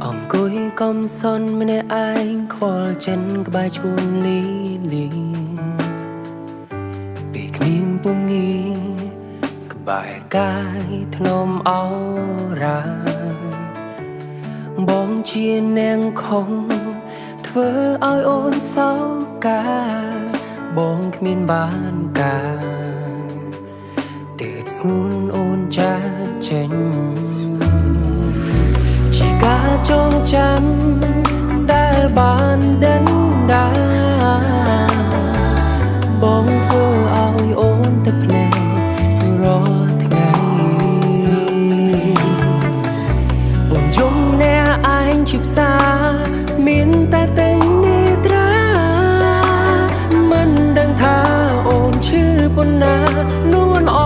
អង្គុយកំសន់ម្នាក់ឯងខ្វល់ចិនក្បែរឈួនលីលីពេលគ្មានពងងាក្បែរកាយធ្នមអរាបងជានាងខំធ្វើឲ្យអូនសោកាបងគ្មានបានការទើបស្ងួនអូនចាចេញជាការចងចាំដែលបានដិនដាបងធ្វើឲ្យអូនទឹកភ្នែករាល់ថ្ងៃអូនយំអ្នកឯងជាផ្សារមានតែទាំងនេត្រាមិនដឹងថាអូនឈឺប៉ុណ្ណានួនអ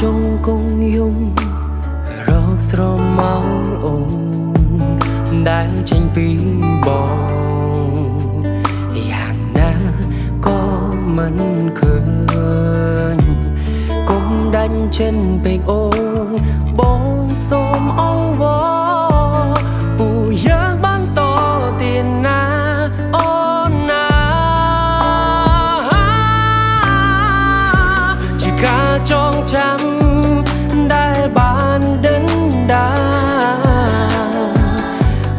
ចុងគង់យំរកស្រមោលអូនដែលចេញពីបងយ៉ាងណាក៏មិនឃើញគុំដាច់ចិនពេកអូនបងសូមអង្វរពូយើងបានតទៀតណាអូនណាជាការចងចាំដែលបានដិនដា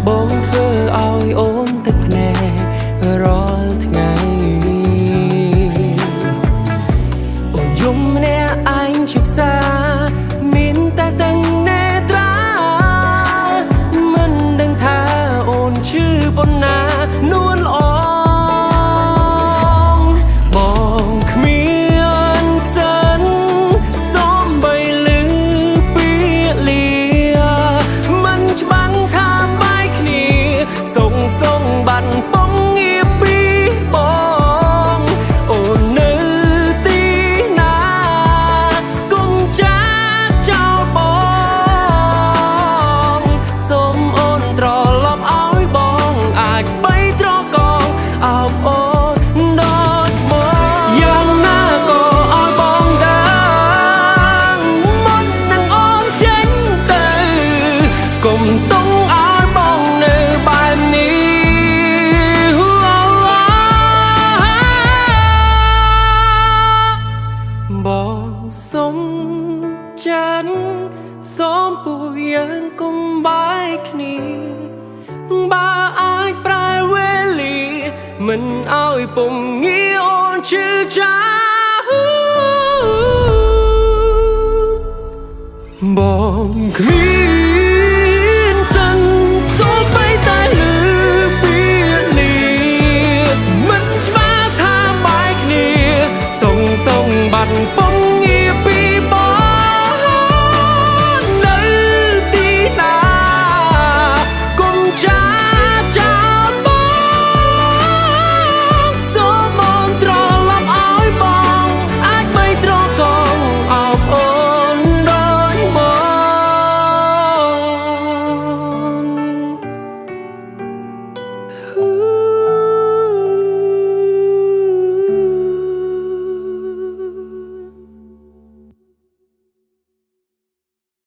បងធ្វើឲ្យអូនទឹកភ្នែករាល់ថ្ងៃអូនយំម្នាក់ឯងជាផ្សារមានតែទាំងនេត្រាមិនដឹងថាអូនឈឺប៉ុណ្ណានួនល្អកុំទង់ឲ្យបងនៅបែបនេះបងសុំចាន់សូមពូយើងកុំបាយគ្នាបើអាចប្រែវេលាមិនឲ្យពងងាអូនឈឺចាបងគ្មាន